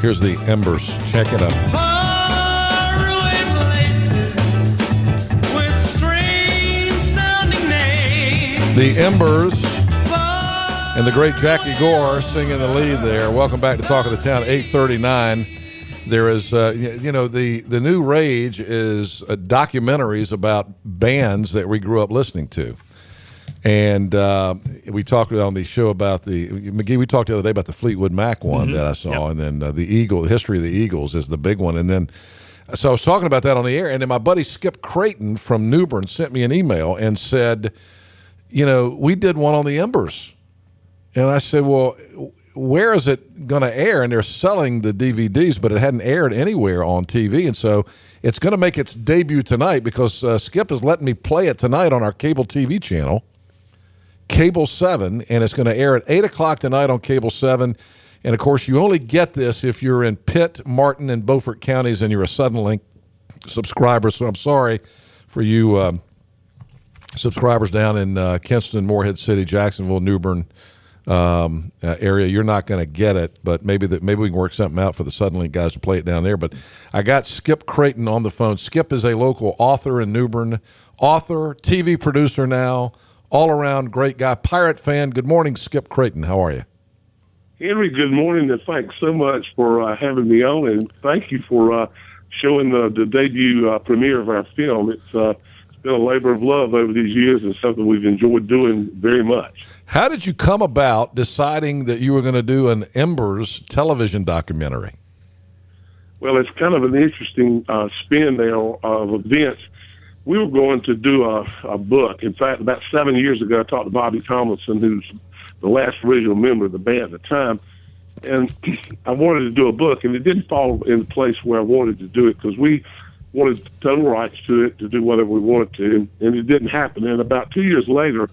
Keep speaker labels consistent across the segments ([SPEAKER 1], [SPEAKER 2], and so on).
[SPEAKER 1] Here's the Embers. Check it out. The Embers and the great Jackie Gore singing the lead there. Welcome back to Talk of the Town, 8:39. There is, the new rage is documentaries about bands that we grew up listening to. And we talked on the show about McGee, we talked the other day about the Fleetwood Mac one that I saw. Yep. And then the history of the Eagles is the big one. And then, so I was talking about that on the air. And then my buddy Skip Crayton from New Bern sent me an email and said, we did one on the Embers. And I said, well, where is it going to air? And they're selling the DVDs, but it hadn't aired anywhere on TV. And so it's going to make its debut tonight because Skip is letting me play it tonight on our cable TV channel, Cable 7, and it's going to air at 8 o'clock tonight on Cable 7. And, of course, you only get this if you're in Pitt, Martin, and Beaufort counties and you're a Suddenlink subscriber. So I'm sorry for you subscribers down in Kinston, Morehead City, Jacksonville, New Bern area. You're not going to get it, but maybe we can work something out for the Suddenlink guys to play it down there. But I got Skip Crayton on the phone. Skip is a local author in New Bern, author, TV producer now, all-around great guy, Pirate fan. Good morning, Skip Crayton. How are you?
[SPEAKER 2] Henry, good morning, and thanks so much for having me on, and thank you for showing the debut premiere of our film. It's been a labor of love over these years and something we've enjoyed doing very much.
[SPEAKER 1] How did you come about deciding that you were going to do an Embers television documentary?
[SPEAKER 2] Well, it's kind of an interesting spin now of events. We were going to do a book. In fact, about 7 years ago, I talked to Bobby Tomlinson, who's the last original member of the band at the time, and I wanted to do a book, and it didn't fall in place where I wanted to do it because we wanted total rights to it, to do whatever we wanted to, and it didn't happen. And about 2 years later,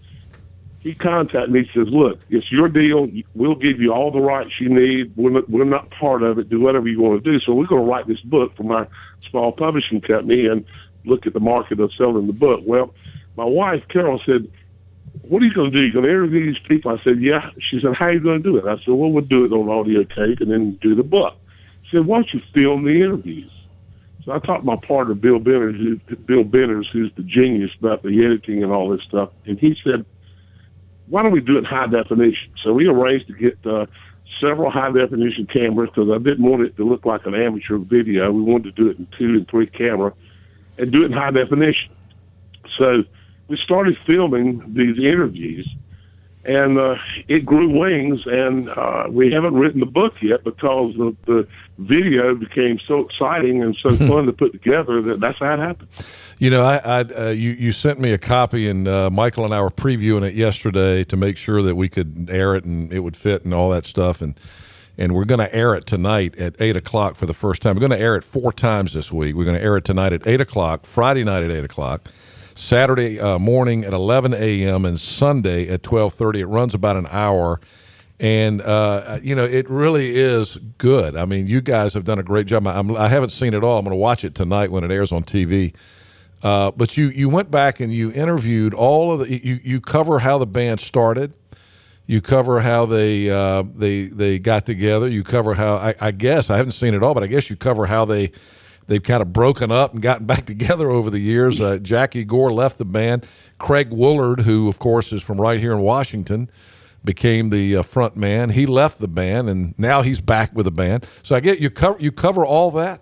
[SPEAKER 2] he contacted me. He says, look, it's your deal. We'll give you all the rights you need. We're not part of it. Do whatever you want to do. So we're going to write this book for my small publishing company and look at the market of selling the book. Well, my wife, Carol, said, what are you going to do? You going to interview these people? I said, yeah. She said, how are you going to do it? I said, well, we'll do it on audio tape and then do the book. She said, why don't you film the interviews? So I talked to my partner, Bill Benners, who's the genius about the editing and all this stuff, and he said, why don't we do it in high definition? So we arranged to get several high-definition cameras because I didn't want it to look like an amateur video. We wanted to do it in 2 and 3 camera and do it in high definition. So we started filming these interviews, and it grew wings, and we haven't written the book yet because the video became so exciting and so fun to put together that's how it happened.
[SPEAKER 1] You sent me a copy, and Michael and I were previewing it yesterday to make sure that we could air it and it would fit and all that stuff, and we're going to air it tonight at 8 o'clock for the first time. We're going to air it 4 times this week. We're going to air it tonight at 8 o'clock, Friday night at 8 o'clock, Saturday morning at 11 a.m., and Sunday at 12:30. It runs about an hour, and, it really is good. I mean, you guys have done a great job. I haven't seen it all. I'm going to watch it tonight when it airs on TV. But you went back and you interviewed all of you cover how the band started. You cover how they got together. You cover how I guess I haven't seen it all, but I guess you cover how they've kind of broken up and gotten back together over the years. Jackie Gore left the band. Craig Woolard, who of course is from right here in Washington, became the front man. He left the band, and now he's back with the band. So I get you cover all that.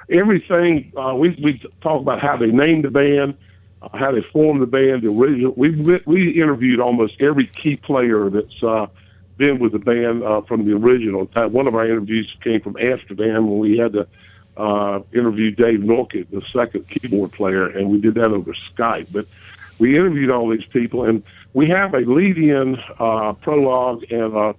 [SPEAKER 2] Everything we talk about how they named the band. How they formed the band, the original. We interviewed almost every key player that's been with the band from the original. In fact, one of our interviews came from Amsterdam when we had to interview Dave Norkett, the second keyboard player, and we did that over Skype. But we interviewed all these people, and we have a lead-in prologue and an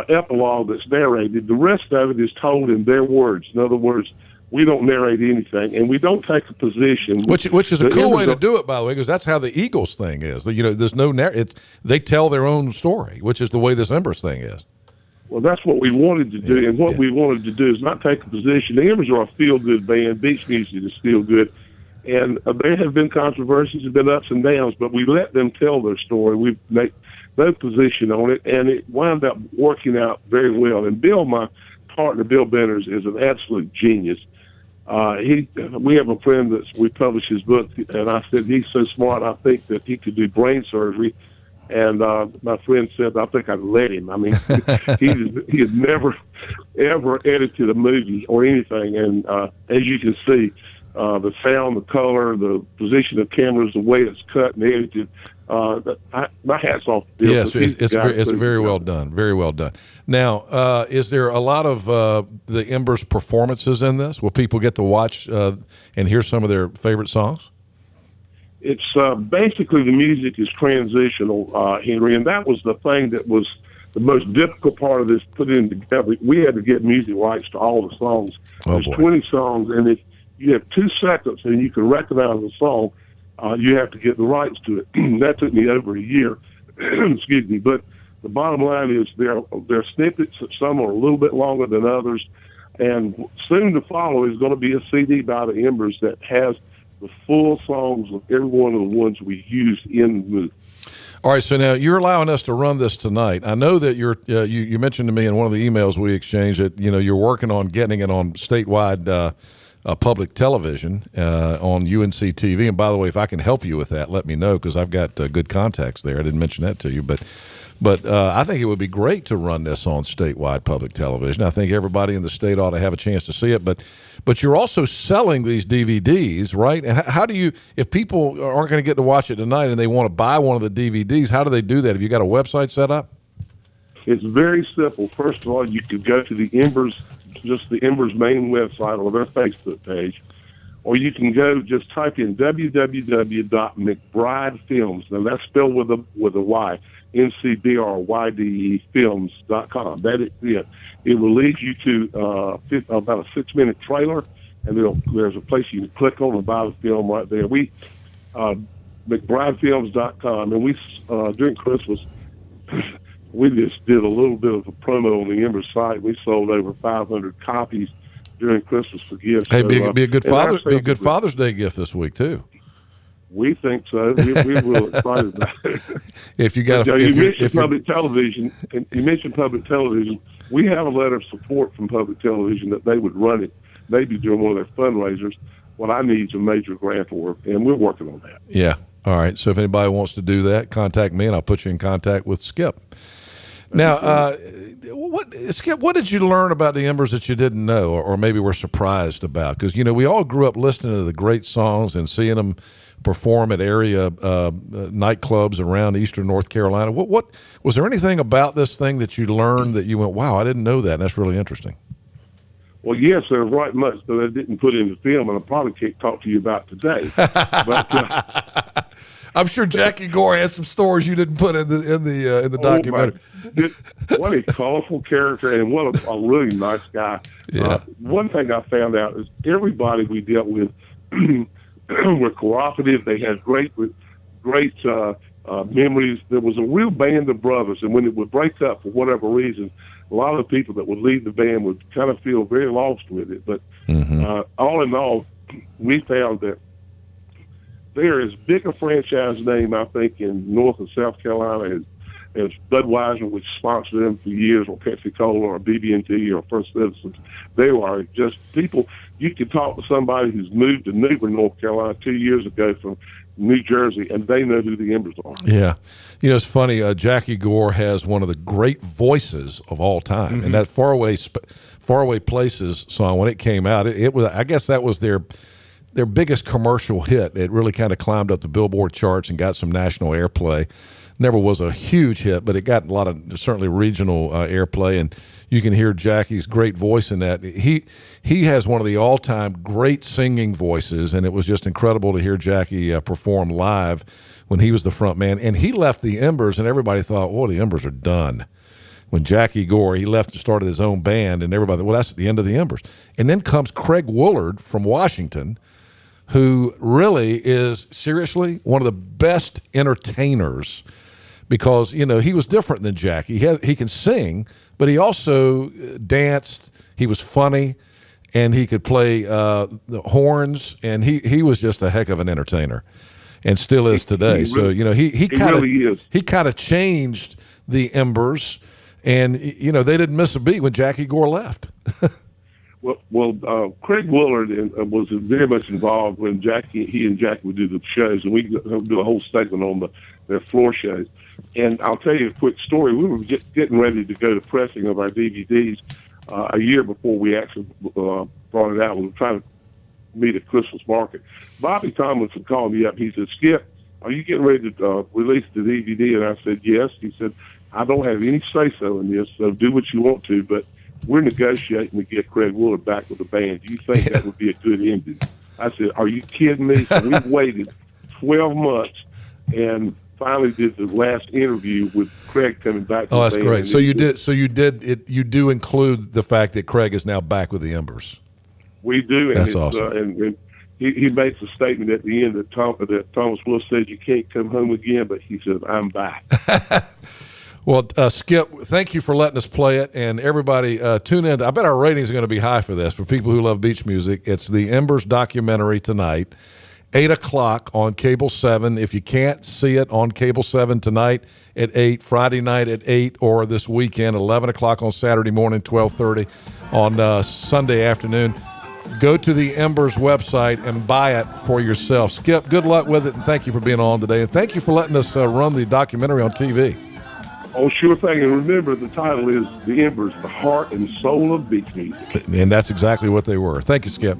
[SPEAKER 2] epilogue that's narrated. The rest of it is told in their words. In other words, we don't narrate anything, and we don't take a position.
[SPEAKER 1] Which is a cool way to do it, by the way, because that's how the Eagles thing is. There's no they tell their own story, which is the way this Embers thing is.
[SPEAKER 2] Well, that's what we wanted to do, and what we wanted to do is not take a position. The Embers are a feel-good band. Beach music is feel good, and there have been controversies, have been ups and downs, but we let them tell their story. We make no position on it, and it wound up working out very well. And Bill, my partner, Bill Benners, is an absolute genius. We have a friend we published his book, and I said he's so smart. I think that he could do brain surgery. And my friend said, I think I'd let him. I mean, he has never ever edited a movie or anything. And as you can see, the sound, the color, the position of cameras, the way it's cut and edited. My hat's off to Bill.
[SPEAKER 1] Yes, it's very well done. Very well done. Now, is there a lot of the Embers performances in this? Will people get to watch and hear some of their favorite songs?
[SPEAKER 2] It's basically the music is transitional, Henry, and that was the thing that was the most difficult part of this putting together. We had to get music rights to all the songs. There's 20 songs, and if you have 2 seconds and you can recognize the song, you have to get the rights to it. That took me over a year. Excuse me. But the bottom line is they're snippets. Some are a little bit longer than others. And soon to follow is going to be a CD by the Embers that has the full songs of every one of the ones we used in the movie.
[SPEAKER 1] All right, so now you're allowing us to run this tonight. I know that you mentioned to me in one of the emails we exchanged that you're working on getting it on statewide public television on UNC TV. And by the way, if I can help you with that, let me know, because I've got good contacts there. I didn't mention that to you, but I think it would be great to run this on statewide public television. I think everybody in the state ought to have a chance to see it. But you're also selling these DVDs, right? And how do you, if people aren't going to get to watch it tonight and they want to buy one of the DVDs, how do they do that? Have you got a website set up?
[SPEAKER 2] It's very simple. First of all, you can go to the Embers, just the Embers main website or their Facebook page, or you can go just type in www.McBrideFilms. Now that's spelled with a Y, NCBRYDE films.com. That is it. It will lead you to about a 6-minute trailer, and there's a place you can click on and buy the film right there. We McBrideFilms.com, and we during Christmas. We just did a little bit of a promo on the Embers site. We sold over 500 copies during Christmas for gifts.
[SPEAKER 1] Hey, be a good Father's Day gift this week too.
[SPEAKER 2] We think so. We're real excited about it.
[SPEAKER 1] If you got,
[SPEAKER 2] you mentioned public television. And you mentioned public television. We have a letter of support from public television that they would run it, maybe during one of their fundraisers. What I need is a major grant for, and we're working on that.
[SPEAKER 1] Yeah. All right. So if anybody wants to do that, contact me, and I'll put you in contact with Skip. Now, Skip, what did you learn about the Embers that you didn't know or maybe were surprised about? Because, we all grew up listening to the great songs and seeing them perform at area nightclubs around eastern North Carolina. What was there anything about this thing that you learned that you went, wow, I didn't know that, and that's really interesting?
[SPEAKER 2] Well, yes, there's right much that I didn't put in the film, and I probably can't talk to you about today. But
[SPEAKER 1] I'm sure Jackie Gore had some stories you didn't put in the documentary.
[SPEAKER 2] What a colorful character, and what a really nice guy.
[SPEAKER 1] Yeah.
[SPEAKER 2] One thing I found out is everybody we dealt with were cooperative. They had great memories. There was a real band of brothers, and when it would break up for whatever reason, a lot of the people that would leave the band would kind of feel very lost with it. But all in all, we found that they're as big a franchise name, I think, in North and South Carolina as Budweiser, which sponsored them for years, or Pepsi-Cola, or BB&T, or First Citizens. They are just people. You can talk to somebody who's moved to Newbern, North Carolina 2 years ago from New Jersey, and they know who the Embers are.
[SPEAKER 1] Yeah. It's funny. Jackie Gore has one of the great voices of all time. And that Faraway Places song, when it came out, it was, I guess that was their biggest commercial hit. It really kind of climbed up the Billboard charts and got some national airplay. Never was a huge hit, but it got a lot of certainly regional airplay, and you can hear Jackie's great voice in that. He has one of the all-time great singing voices, and it was just incredible to hear Jackie perform live when he was the front man. And he left the Embers, and everybody thought, oh, the Embers are done. When Jackie Gore, he left and started his own band, and everybody thought, well, that's the end of the Embers. And then comes Craig Woolard from Washington, who really is, seriously, one of the best entertainers, because, he was different than Jackie. He can sing, but he also danced. He was funny, and he could play the horns, and he was just a heck of an entertainer, and still is today. He kind of changed the Embers, And, you know, they didn't miss a beat when Jackie Gore left.
[SPEAKER 2] Craig Willard was very much involved when he and Jackie would do the shows, and we do a whole segment on their floor shows. And I'll tell you a quick story. We were getting ready to go to pressing of our DVDs a year before we actually brought it out. We were trying to meet at Christmas market. Bobby Tomlinson called me up. He said, "Skip, are you getting ready to release the DVD?" And I said, "Yes." He said, "I don't have any say-so in this, so do what you want to, but we're negotiating to get Craig Willard back with the band. Do you think that would be a good ending?" I said, "Are you kidding me?" So we waited 12 months and finally did the last interview with Craig coming back.
[SPEAKER 1] Oh, that's great. So you do include the fact that Craig is now back with the Embers.
[SPEAKER 2] We do.
[SPEAKER 1] That's awesome.
[SPEAKER 2] And he makes a statement at the end that Thomas Willis said, "You can't come home again," but he says, "I'm back."
[SPEAKER 1] Well, Skip, thank you for letting us play it, and everybody tune in. I bet our ratings are going to be high for this, for people who love beach music. It's the Embers documentary tonight, 8 o'clock on Cable 7. If you can't see it on Cable 7 tonight at 8, Friday night at 8, or this weekend, 11 o'clock on Saturday morning, 12:30 on Sunday afternoon, go to the Embers website and buy it for yourself. Skip, good luck with it, and thank you for being on today, and thank you for letting us run the documentary on TV.
[SPEAKER 2] Oh, sure thing. And remember, the title is The Embers, the heart and soul of beach music.
[SPEAKER 1] And that's exactly what they were. Thank you, Skip.